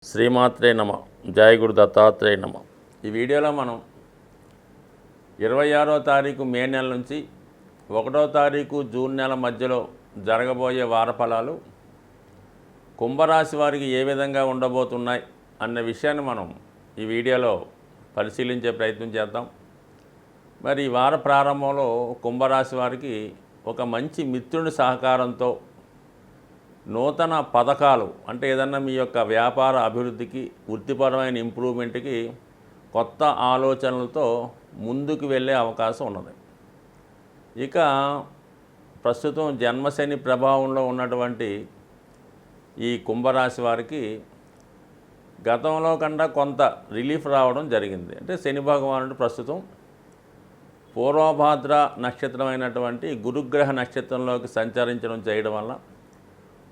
శ్రీమాత్రే నమ. జయ గురు దత్తాత్రేయ నమ. ఈ వీడియోలో మనం 26వ తారీఖు మే నెల నుంచి 1వ తారీఖు జూన్ నెల మధ్యలో జరగబోయే వారఫలాలు కుంభరాశి వారికి ఏ విధంగా ఉండబోతున్నాయి అన్న విషయాన్ని మనం ఈ వీడియోలో పరిశీలించే ప్రయత్నం చేద్దాం. మరి ఈ వార ప్రారంభంలో కుంభరాశి వారికి ఒక మంచి మిత్రుని సహకారంతో నూతన పథకాలు అంటే ఏదన్నా మీ యొక్క వ్యాపార అభివృద్ధికి వృత్తిపరమైన ఇంప్రూవ్మెంట్కి కొత్త ఆలోచనలతో ముందుకు వెళ్ళే అవకాశం ఉన్నది. ఇక ప్రస్తుతం జన్మశని ప్రభావంలో ఉన్నటువంటి ఈ కుంభరాశి వారికి గతంలో కన్నా కొంత రిలీఫ్ రావడం జరిగింది. అంటే శని భగవానుడు ప్రస్తుతం పూర్వభాద్ర నక్షత్రమైనటువంటి గురుగ్రహ నక్షత్రంలోకి సంచరించడం చేయడం వల్ల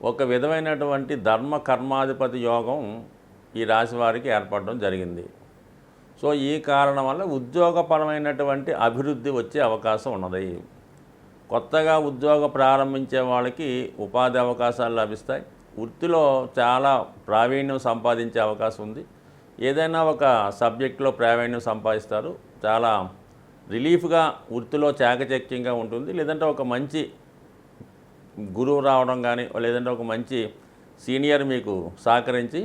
ఒక విధమైనటువంటి ధర్మ కర్మాధిపతి యోగం ఈ రాశి వారికి ఏర్పడడం జరిగింది. సో ఈ కారణం వల్ల ఉద్యోగపరమైనటువంటి అభివృద్ధి వచ్చే అవకాశం ఉన్నది. కొత్తగా ఉద్యోగం ప్రారంభించే వాళ్ళకి ఉపాధి అవకాశాలు లభిస్తాయి. వృత్తిలో చాలా ప్రావీణ్యం సంపాదించే అవకాశం ఉంది. ఏదైనా ఒక సబ్జెక్టులో ప్రావీణ్యం సంపాదిస్తారు. చాలా రిలీఫ్గా వృత్తిలో చాకచక్యంగా ఉంటుంది. లేదంటే ఒక మంచి గురువు రావడం కానీ లేదంటే ఒక మంచి సీనియర్ మీకు సహకరించి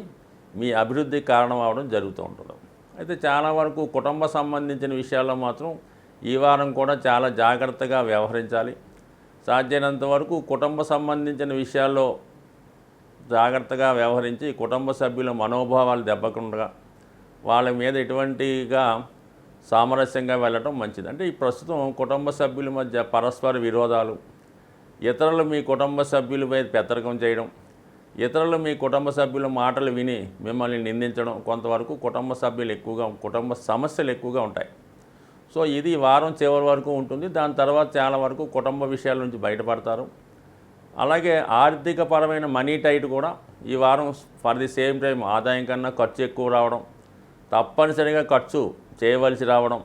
మీ అభివృద్ధికి కారణం అవడం జరుగుతూ ఉంటుంది. అయితే చాలా వరకు కుటుంబ సంబంధించిన విషయాల్లో మాత్రం ఈ వారం కూడా చాలా జాగ్రత్తగా వ్యవహరించాలి. సాధ్యమైనంత వరకు కుటుంబ సంబంధించిన విషయాల్లో జాగ్రత్తగా వ్యవహరించి కుటుంబ సభ్యుల మనోభావాలు దెబ్బకుండా వాళ్ళ మీద ఎటువంటిగా సామరస్యంగా వెళ్ళడం మంచిది. అంటే ఈ ప్రస్తుతం కుటుంబ సభ్యుల మధ్య పరస్పర విరోధాలు, ఇతరులు మీ కుటుంబ సభ్యులపై పెత్తరకం చేయడం, ఇతరులు మీ కుటుంబ సభ్యుల మాటలు విని మిమ్మల్ని నిందించడం, కొంతవరకు కుటుంబ సమస్యలు ఎక్కువగా ఉంటాయి. సో ఇది వారం చివరి వరకు ఉంటుంది. దాని తర్వాత చాలా వరకు కుటుంబ విషయాల నుంచి బయటపడతారు. అలాగే ఆర్థిక పరమైన మనీ టైట్ కూడా ఈ వారం ఫర్ ది సేమ్ టైం ఆదాయం కన్నా ఖర్చు ఎక్కువ రావడం, తప్పనిసరిగా ఖర్చు చేయవలసి రావడం,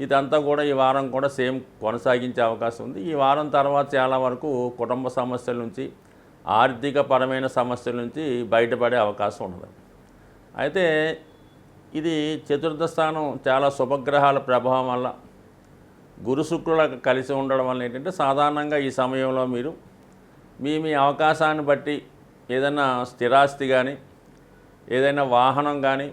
ఇదంతా కూడా ఈ వారం కూడా సేమ్ కొనసాగించే అవకాశం ఉంది. ఈ వారం తర్వాత చాలా వరకు కుటుంబ సమస్యల నుంచి ఆర్థిక పరమైన సమస్యల నుంచి బయటపడే అవకాశం ఉన్నది. అయితే ఇది చతుర్థ స్థానం చాలా శుభగ్రహాల ప్రభావం వల్ల గురు శుక్రులకు కలిసి ఉండడం వల్ల ఏంటంటే సాధారణంగా ఈ సమయంలో మీరు మీ అవకాశాన్ని బట్టి ఏదైనా స్థిరాస్తి కానీ ఏదైనా వాహనం కానీ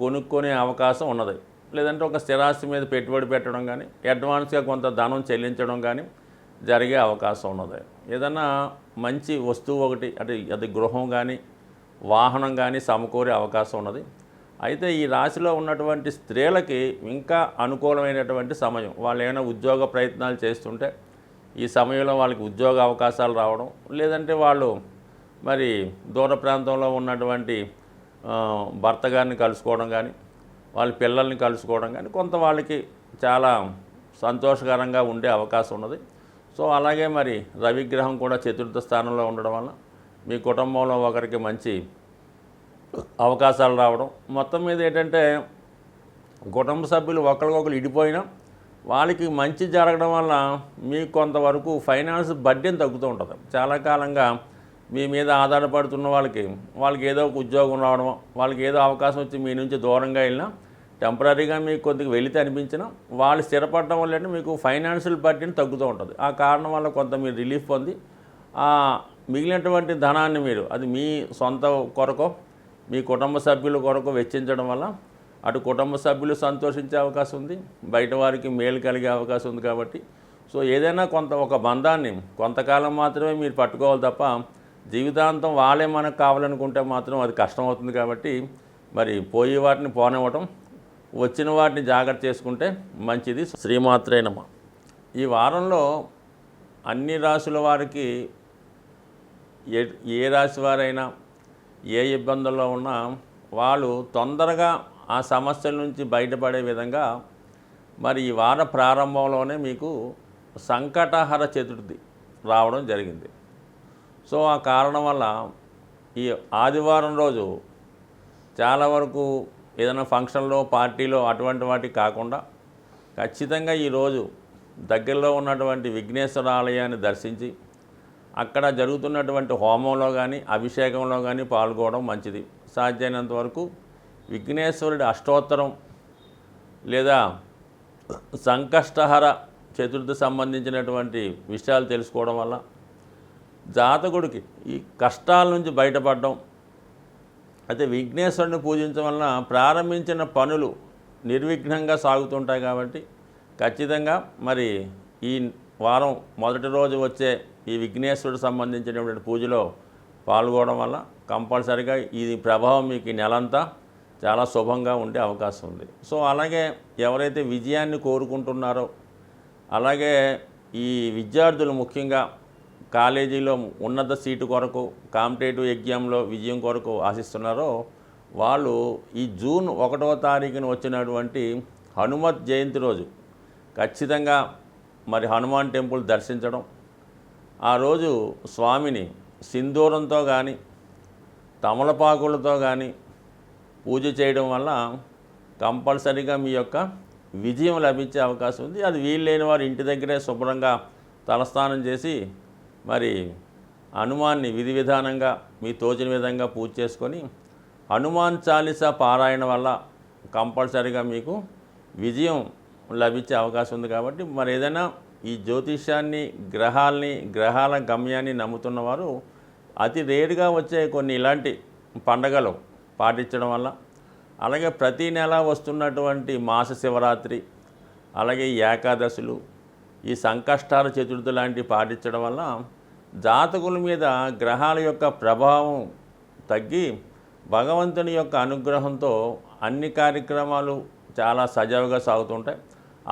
కొనుక్కునే అవకాశం ఉన్నది. లేదంటే ఒక స్థిరాస్తి మీద పెట్టుబడి పెట్టడం కానీ అడ్వాన్స్గా కొంత ధనం చెల్లించడం కానీ జరిగే అవకాశం ఉన్నది. ఏదైనా మంచి వస్తువు ఒకటి అంటే అది గృహం కానీ వాహనం కానీ సమకూరే అవకాశం ఉన్నది. అయితే ఈ రాశిలో ఉన్నటువంటి స్త్రీలకి ఇంకా అనుకూలమైనటువంటి సమయం. వాళ్ళు ఏమైనా ఉద్యోగ ప్రయత్నాలు చేస్తుంటే ఈ సమయంలో వాళ్ళకి ఉద్యోగ అవకాశాలు రావడం, లేదంటే వాళ్ళు మరి దూర ప్రాంతంలో ఉన్నటువంటి భర్త గారిని కలుసుకోవడం కానీ వాళ్ళ పిల్లల్ని కలుసుకోవడం కానీ కొంత వాళ్ళకి చాలా సంతోషకరంగా ఉండే అవకాశం ఉన్నది. సో అలాగే మరి రవిగ్రహం కూడా చతుర్థ స్థానంలో ఉండడం వల్ల మీ కుటుంబంలో ఒకరికి మంచి అవకాశాలు రావడం, మొత్తం మీద ఏంటంటే కుటుంబ సభ్యులు ఒకరికొకరు ఇడిపోయినా వాళ్ళకి మంచి జరగడం వల్ల మీకు కొంతవరకు ఫైనాన్స్ బడ్డెన్ తగ్గుతూ ఉంటుంది. చాలా కాలంగా మీ మీద ఆధారపడుతున్న వాళ్ళకి ఏదో ఒక ఉద్యోగం రావడం, వాళ్ళకి ఏదో అవకాశం వచ్చి మీ నుంచి దూరంగా వెళ్ళినా టెంపరీగా మీకు కొద్దిగా వెళితే అనిపించినా వాళ్ళు స్థిరపడడం వల్ల మీకు ఫైనాన్షియల్ బడ్డెన్ తగ్గుతూ ఉంటుంది. ఆ కారణం వల్ల కొంత మీరు రిలీఫ్ పొంది మిగిలినటువంటి ధనాన్ని మీరు అది మీ సొంత కొరకు మీ కుటుంబ సభ్యుల కొరకు వెచ్చించడం వల్ల అటు కుటుంబ సభ్యులు సంతోషించే అవకాశం ఉంది, బయట వారికి మేలు కలిగే అవకాశం ఉంది. కాబట్టి సో ఏదైనా ఒక బంధాన్ని కొంతకాలం మాత్రమే మీరు పట్టుకోవాలి తప్ప జీవితాంతం వాళ్ళే మనకు కావాలనుకుంటే మాత్రం అది కష్టమవుతుంది. కాబట్టి మరి పోయే వాటిని పోనివ్వటం, వచ్చిన వాటిని జాగ్రత్త చేసుకుంటే మంచిది. శ్రీమాత్రే నమ. ఈ వారంలో అన్ని రాశుల వారికి ఏ రాశి వారైనా ఏ ఇబ్బందుల్లో ఉన్నా వాళ్ళు తొందరగా ఆ సమస్యల నుంచి బయటపడే విధంగా మరి ఈ వార ప్రారంభంలోనే మీకు సంకటహర చతుర్థి రావడం జరిగింది. సో ఆ కారణం వల్ల ఈ ఆదివారం రోజు చాలా వరకు ఏదైనా ఫంక్షన్లో పార్టీలో అటువంటి వాటికి కాకుండా ఖచ్చితంగా ఈరోజు దగ్గరలో ఉన్నటువంటి విఘ్నేశ్వర ఆలయాన్ని దర్శించి అక్కడ జరుగుతున్నటువంటి హోమంలో కానీ అభిషేకంలో కానీ పాల్గొనడం మంచిది. సాధ్యమైనంత వరకు విఘ్నేశ్వరుడి అష్టోత్తరం లేదా సంకష్టహర చతుర్థి సంబంధించినటువంటి విషయాలు తెలుసుకోవడం వల్ల జాతకుడికి ఈ కష్టాల నుంచి బయటపడడం. అయితే విఘ్నేశ్వరుని పూజించడం వలన ప్రారంభించిన పనులు నిర్విఘ్నంగా సాగుతుంటాయి. కాబట్టి ఖచ్చితంగా మరి ఈ వారం మొదటి రోజు వచ్చే ఈ విఘ్నేశ్వరుడు సంబంధించినటువంటి పూజలో పాల్గొనడం వల్ల కంపల్సరిగా ఈ ప్రభావం మీకు ఈ నెలంతా చాలా శుభంగా ఉండే అవకాశం ఉంది. సో అలాగే ఎవరైతే విజయాన్ని కోరుకుంటున్నారో, అలాగే ఈ విద్యార్థులు ముఖ్యంగా కాలేజీలో ఉన్నత సీటు కొరకు కాంపిటేటివ్ ఎగ్జామ్లో విజయం కొరకు ఆశిస్తున్నారో వాళ్ళు ఈ జూన్ 1వ తారీఖున వచ్చినటువంటి హనుమత్ జయంతి రోజు ఖచ్చితంగా మరి హనుమాన్ టెంపుల్ దర్శించడం, ఆ రోజు స్వామిని సింధూరంతో కానీ తమలపాకులతో కానీ పూజ చేయడం వల్ల కంపల్సరీగా మీ యొక్క విజయం లభించే అవకాశం ఉంది. అది వీల్లేని వారు ఇంటి దగ్గరే శుభ్రంగా తలస్నానం చేసి మరి హనుమాన్ని విధి విధానంగా మీ తోచిన విధంగా పూజ చేసుకొని హనుమాన్ చాలీసా పారాయణ వల్ల కంపల్సరీగా మీకు విజయం లభించే అవకాశం ఉంది. కాబట్టి మరి ఏదైనా ఈ జ్యోతిష్యాన్ని, గ్రహాల గమ్యాన్ని నమ్ముతున్నవారు అతి రేరుగా వచ్చే కొన్ని ఇలాంటి పండగలు పాటించడం వల్ల, అలాగే ప్రతీ నెల వస్తున్నటువంటి మాస శివరాత్రి, అలాగే ఈ ఏకాదశులు, ఈ సంకష్టాల చతుర్థి లాంటివి పాటించడం వల్ల జాతకుల మీద గ్రహాల యొక్క ప్రభావం తగ్గి భగవంతుని యొక్క అనుగ్రహంతో అన్ని కార్యక్రమాలు చాలా సజావుగా సాగుతుంటాయి.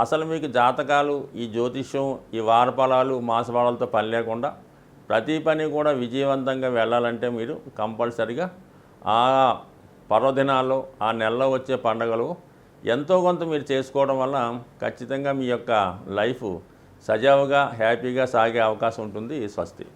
అసలు మీకు జాతకాలు, ఈ జ్యోతిష్యం, ఈ వారఫలాలు, మాసఫలాలతో పని లేకుండా ప్రతి పని కూడా విజయవంతంగా వెళ్ళాలంటే మీరు కంపల్సరిగా ఆ పర్వదినాల్లో, ఆ నెలలో వచ్చే పండుగలు ఎంతో కొంత మీరు చేసుకోవడం వల్ల ఖచ్చితంగా మీ యొక్క లైఫ్ సజావుగా హ్యాపీగా సాగే అవకాశం ఉంటుంది. స్వస్తి.